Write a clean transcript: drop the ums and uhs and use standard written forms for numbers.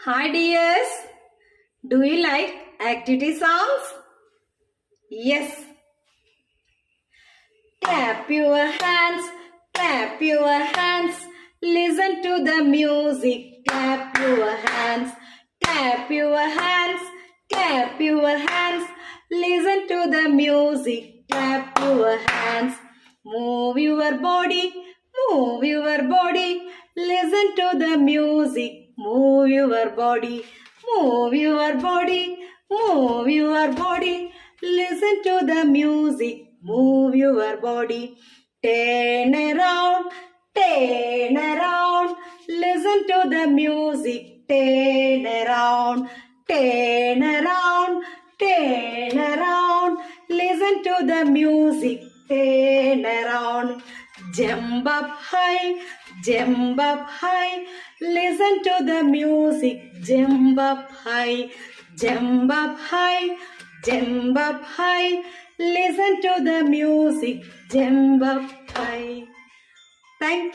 Hi dears, do you like activity songs? Yes. Clap your hands, clap your hands. Listen to the music. Clap your hands, clap your hands, clap your hands. Listen to the music. Clap your hands. Move your body, move your body. Listen to the music. Move your body, move your body, move your body. Listen to the music. Move your body. Turn around, turn around. Listen to the music. Turn around, turn around, turn around. Listen to the music. Turn around. Jump up high, jump up high. Listen to the music. Jump up high, jump up high, jump up high. Listen to the music. Jump up high. Thank you.